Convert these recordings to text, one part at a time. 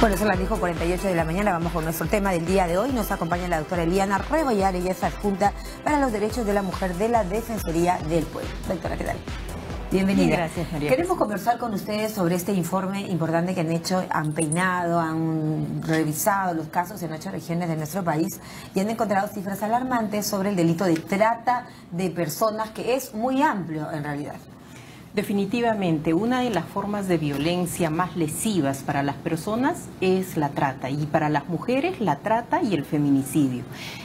Bueno, son las 10:48 de la mañana, vamos con nuestro tema del día de hoy. Nos acompaña la doctora Eliana Rebollar, ella es adjunta para los derechos de la mujer de la Defensoría del Pueblo. Doctora, ¿qué tal? Bienvenida. Gracias, María. Queremos conversar con ustedes sobre este informe importante que han hecho, han peinado, han revisado los casos en 8 regiones de nuestro país y han encontrado cifras alarmantes sobre el delito de trata de personas, que es muy amplio en realidad. Definitivamente, una de las formas de violencia más lesivas para las personas es la trata, y para las mujeres la trata y el feminicidio.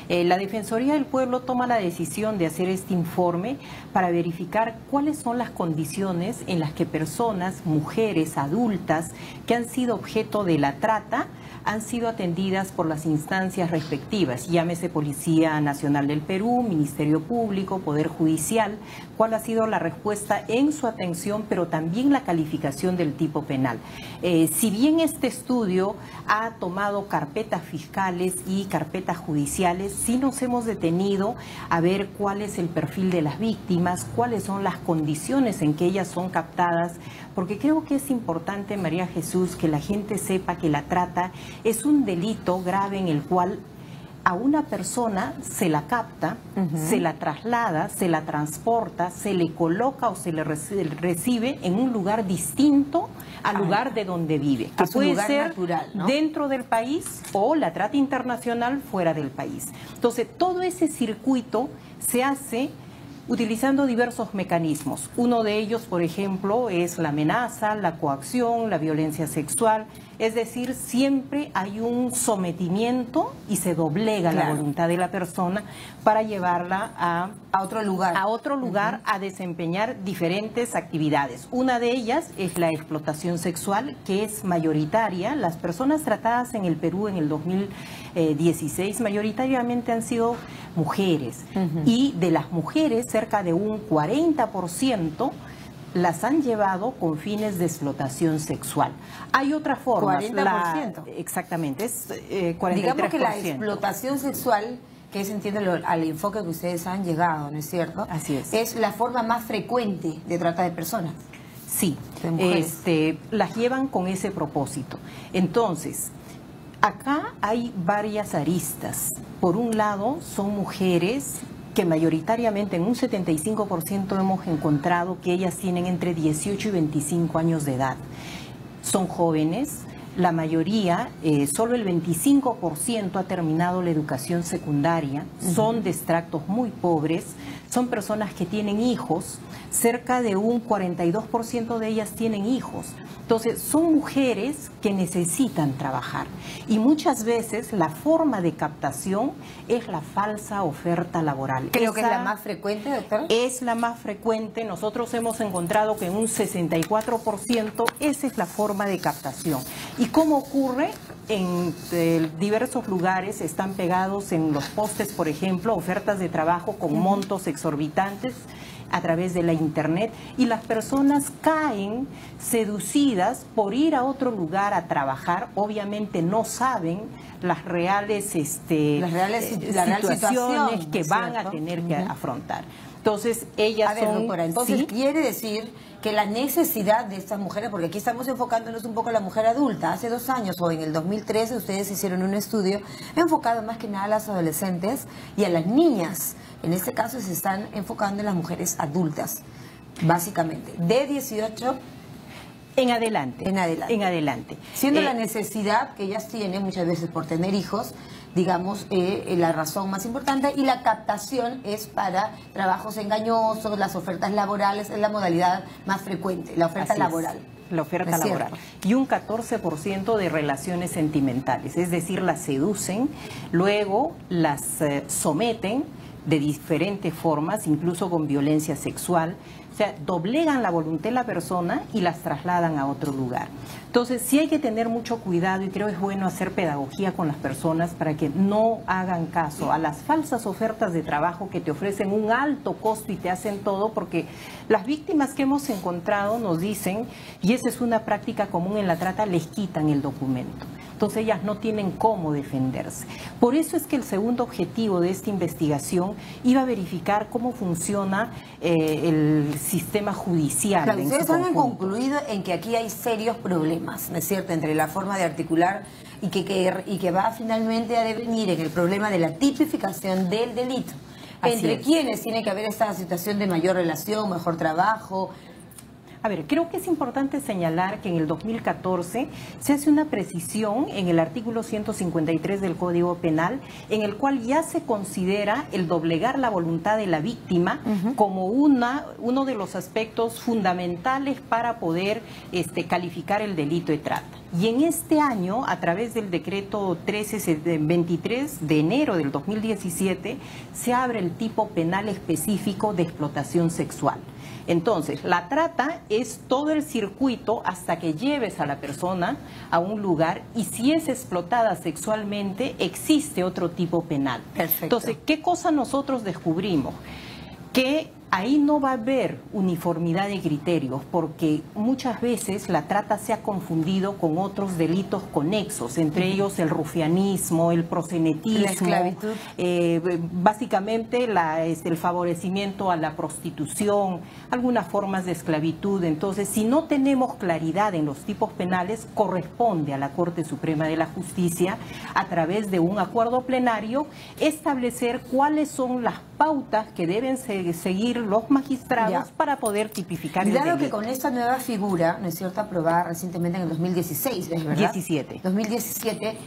La Defensoría del Pueblo toma la decisión de hacer este informe para verificar cuáles son las condiciones en las que personas, mujeres, adultas, que han sido objeto de la trata, han sido atendidas por las instancias respectivas, llámese Policía Nacional del Perú, Ministerio Público, Poder Judicial, cuál ha sido la respuesta en su atención, pero también la calificación del tipo penal. Si bien este estudio ha tomado carpetas fiscales y carpetas judiciales, sí nos hemos detenido a ver cuál es el perfil de las víctimas, cuáles son las condiciones en que ellas son captadas, porque creo que es importante, María Jesús, que la gente sepa que la trata es un delito grave en el cual a una persona se la capta, se la traslada, se la transporta, se le coloca o se le recibe en un lugar distinto al lugar de donde vive, que puede ser natural, ¿no?, dentro del país, o la trata internacional fuera del país. Entonces, todo ese circuito se hace utilizando diversos mecanismos. Uno de ellos, por ejemplo, es la amenaza, la coacción, la violencia sexual. Es decir, siempre hay un sometimiento y se doblega la voluntad de la persona para llevarla a otro lugar, a desempeñar diferentes actividades. Una de ellas es la explotación sexual, que es mayoritaria. Las personas tratadas en el Perú en el 2016 mayoritariamente han sido mujeres, y de las mujeres cerca de un 40% las han llevado con fines de explotación sexual. Hay otra forma. 40%. Exactamente, es 43%. Digamos que la explotación sexual, que es, entiendo, al enfoque que ustedes han llegado, ¿no es cierto? Así es. Es la forma más frecuente de trata de personas. Sí, las llevan con ese propósito. Entonces, acá hay varias aristas. Por un lado, son mujeres que mayoritariamente, en un 75% hemos encontrado que ellas tienen entre 18 y 25 años de edad. Son jóvenes, la mayoría, solo el 25% ha terminado la educación secundaria, son de extractos muy pobres, son personas que tienen hijos, cerca de un 42% de ellas tienen hijos. Entonces, son mujeres que necesitan trabajar, y muchas veces la forma de captación es la falsa oferta laboral. Creo que es la más frecuente, doctora. Es la más frecuente. Nosotros hemos encontrado que en un 64% esa es la forma de captación. ¿Y cómo ocurre? En diversos lugares están pegados en los postes, por ejemplo, ofertas de trabajo con montos exorbitantes a través de la internet, y las personas caen seducidas por ir a otro lugar a trabajar. Obviamente no saben las reales situaciones que van a tener que afrontar. Entonces, ellas doctora, entonces, ¿sí?, quiere decir que la necesidad de estas mujeres, porque aquí estamos enfocándonos un poco a la mujer adulta. Hace 2 años, o en el 2013, ustedes hicieron un estudio enfocado más que nada a las adolescentes y a las niñas. En este caso se están enfocando en las mujeres adultas, básicamente, de 18 en adelante. En adelante. Siendo la necesidad que ellas tienen muchas veces por tener hijos, digamos, la razón más importante, y la captación es para trabajos engañosos, las ofertas laborales es la modalidad más frecuente, la oferta laboral. La oferta laboral. Y un 14% de relaciones sentimentales, es decir, las seducen, luego las someten de diferentes formas, incluso con violencia sexual. O sea, doblegan la voluntad de la persona y las trasladan a otro lugar. Entonces, sí hay que tener mucho cuidado, y creo que es bueno hacer pedagogía con las personas para que no hagan caso a las falsas ofertas de trabajo que te ofrecen un alto costo y te hacen todo, porque las víctimas que hemos encontrado nos dicen, y esa es una práctica común en la trata, les quitan el documento. Entonces ellas no tienen cómo defenderse. Por eso es que el segundo objetivo de esta investigación iba a verificar cómo funciona el sistema judicial. Claro, en ustedes su han conjunto. concluido en que aquí hay serios problemas, ¿no es cierto?, entre la forma de articular y que va finalmente a devenir en el problema de la tipificación del delito. Así Entre es. quienes tiene que haber esta situación de mayor relación, mejor trabajo. A ver, creo que es importante señalar que en el 2014 se hace una precisión en el artículo 153 del Código Penal, en el cual ya se considera el doblegar la voluntad de la víctima como uno de los aspectos fundamentales para poder calificar el delito de trata. Y en este año, a través del decreto 1323 de enero del 2017, se abre el tipo penal específico de explotación sexual. Entonces, la trata es todo el circuito hasta que lleves a la persona a un lugar, y si es explotada sexualmente, existe otro tipo penal. Perfecto. Entonces, ¿qué cosa nosotros descubrimos? Que ahí no va a haber uniformidad de criterios, porque muchas veces la trata se ha confundido con otros delitos conexos, entre ellos el rufianismo, el proxenetismo, la esclavitud. Básicamente el favorecimiento a la prostitución, algunas formas de esclavitud. Entonces, si no tenemos claridad en los tipos penales, corresponde a la Corte Suprema de la Justicia, a través de un acuerdo plenario, establecer cuáles son las pautas que deben seguir los magistrados para poder tipificar el Claro delito. que con esta nueva figura, ¿no es cierto?, aprobada recientemente en el 2016, ¿es verdad? 17. 2017,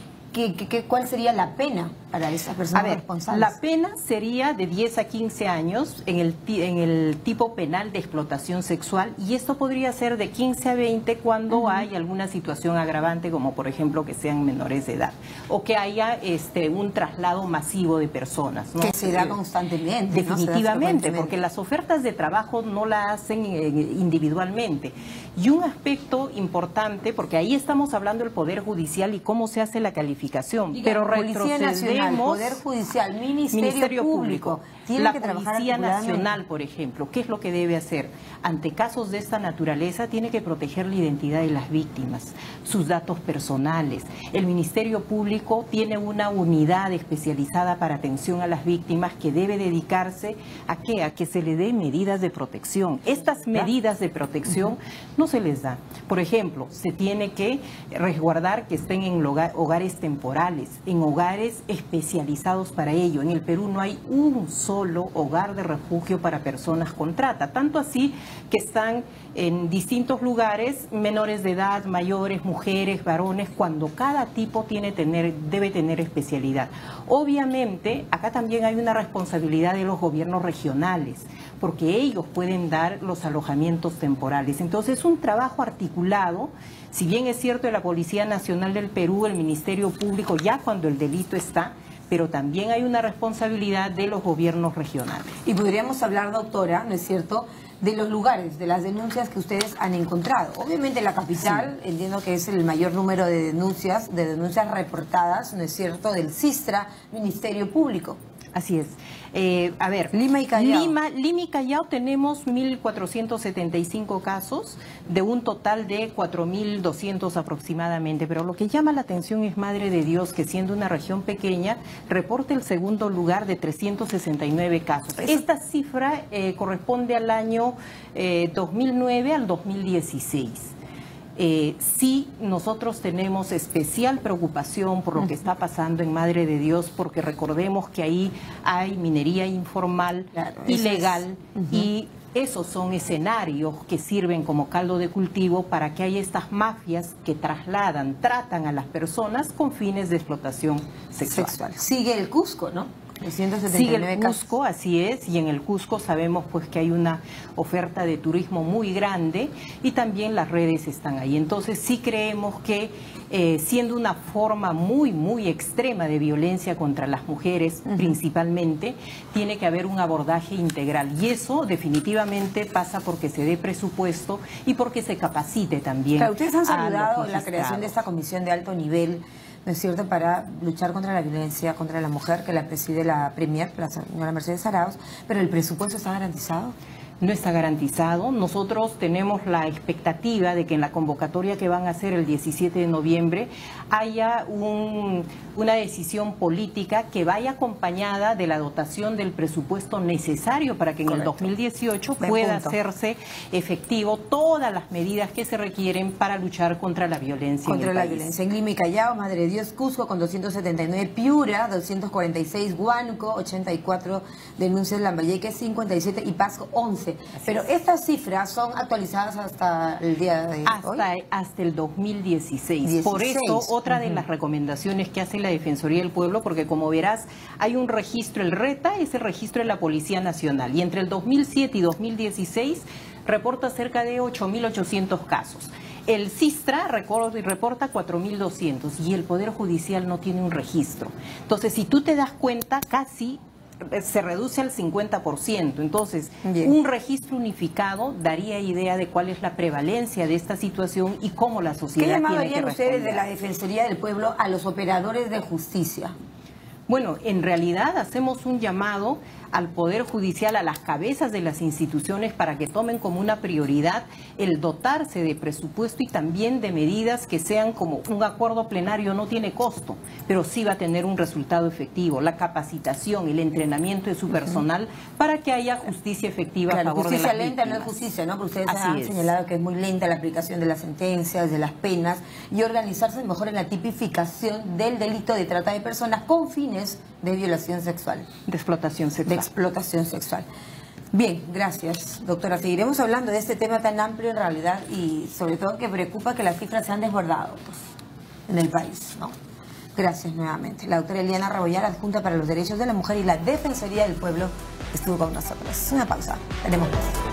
¿cuál sería la pena para esas personas A ver, responsables? la pena sería de 10 a 15 años en el tipo penal de explotación sexual, y esto podría ser de 15 a 20 cuando hay alguna situación agravante, como por ejemplo que sean menores de edad, o que haya un traslado masivo de personas, ¿no? Que se da constantemente, ¿no? Se da Definitivamente, frecuentemente. porque las ofertas de trabajo no la hacen individualmente. Y un aspecto importante, porque ahí estamos hablando del Poder Judicial y cómo se hace la calificación, pero Policía Nacional, retrocedemos. Poder Judicial, Ministerio Público. Tienen La que trabajar Policía articuladamente. Nacional, por ejemplo, ¿qué es lo que debe hacer? Ante casos de esta naturaleza, tiene que proteger la identidad de las víctimas, sus datos personales. El Ministerio Público tiene una unidad especializada para atención a las víctimas que debe dedicarse ¿a qué? A que se le dé medidas de protección. Estas medidas de protección no se les da. Por ejemplo, se tiene que resguardar que estén en hogares temporales, en hogares especializados para ello. En el Perú no hay un solo hogar de refugio para personas con trata, tanto así que están en distintos lugares, menores de edad, mayores, mujeres, varones, cuando cada tipo debe tener especialidad. Obviamente, acá también hay una responsabilidad de los gobiernos regionales, porque ellos pueden dar los alojamientos temporales. Entonces, es un trabajo articulado. Si bien es cierto, de la Policía Nacional del Perú, el Ministerio Público, ya cuando el delito está, pero también hay una responsabilidad de los gobiernos regionales. Y podríamos hablar, doctora, ¿no es cierto?, de los lugares, de las denuncias que ustedes han encontrado. Obviamente la capital, entiendo que es el mayor número de denuncias reportadas, ¿no es cierto?, del SISTRA, Ministerio Público. Así es. A ver, Lima y Callao. Lima y Callao tenemos 1.475 casos de un total de 4.200 aproximadamente, pero lo que llama la atención es, Madre de Dios, que siendo una región pequeña, reporta el segundo lugar de 369 casos. Esta cifra corresponde al año 2009 al 2016. Sí, nosotros tenemos especial preocupación por lo que está pasando en Madre de Dios, porque recordemos que ahí hay minería informal, ilegal, y esos son escenarios que sirven como caldo de cultivo para que haya estas mafias que tratan a las personas con fines de explotación sexual. Sigue el Cusco, ¿no? Sigue el Cusco, así es, y en el Cusco sabemos pues que hay una oferta de turismo muy grande y también las redes están ahí. Entonces sí creemos que siendo una forma muy extrema de violencia contra las mujeres principalmente, tiene que haber un abordaje integral, y eso definitivamente pasa porque se dé presupuesto y porque se capacite también. Claro, ustedes han a los saludado la magistrados. creación de esta comisión de alto nivel, ¿no es cierto?, para luchar contra la violencia contra la mujer, que la preside la Premier, la señora Mercedes Arauz, pero ¿el presupuesto está garantizado? No está garantizado. Nosotros tenemos la expectativa de que en la convocatoria que van a hacer el 17 de noviembre haya una decisión política que vaya acompañada de la dotación del presupuesto necesario para que en el 2018 pueda hacerse efectivo todas las medidas que se requieren para luchar contra la violencia. Contra la violencia. En Lima y Callao, Madre de Dios, Cusco con 279, Piura 246, Huánuco 84, denuncias Lambayeque 57 y Pasco 11. Pero estas cifras son actualizadas hasta el día de hoy. Hasta el 2016. Por eso, otra de las recomendaciones que hace la Defensoría del Pueblo, porque como verás, hay un registro, el RETA es el registro de la Policía Nacional, y entre el 2007 y 2016 reporta cerca de 8.800 casos. El SISTRA reporta 4.200 y el Poder Judicial no tiene un registro. Entonces, si tú te das cuenta, casi se reduce al 50%. Entonces, un registro unificado daría idea de cuál es la prevalencia de esta situación y cómo la sociedad tiene que responder. ¿Qué llamado harían ustedes de la Defensoría del Pueblo a los operadores de justicia? Bueno, en realidad hacemos un llamado al Poder Judicial, a las cabezas de las instituciones, para que tomen como una prioridad el dotarse de presupuesto y también de medidas que sean como un acuerdo plenario. No tiene costo, pero sí va a tener un resultado efectivo, la capacitación, el entrenamiento de su personal para que haya justicia efectiva a favor de las víctimas. Justicia lenta no es justicia, ¿no? Porque ustedes han señalado que es muy lenta la aplicación de las sentencias, de las penas, y organizarse mejor en la tipificación del delito de trata de personas con fines de violación sexual. De explotación sexual. De explotación sexual. Bien, gracias, doctora. Seguiremos hablando de este tema tan amplio en realidad, y sobre todo que preocupa que las cifras se han desbordado en el país, ¿no? Gracias nuevamente. La doctora Eliana Rebollar, adjunta para los derechos de la mujer y la Defensoría del Pueblo, estuvo con nosotros. Una pausa. Tenemos más.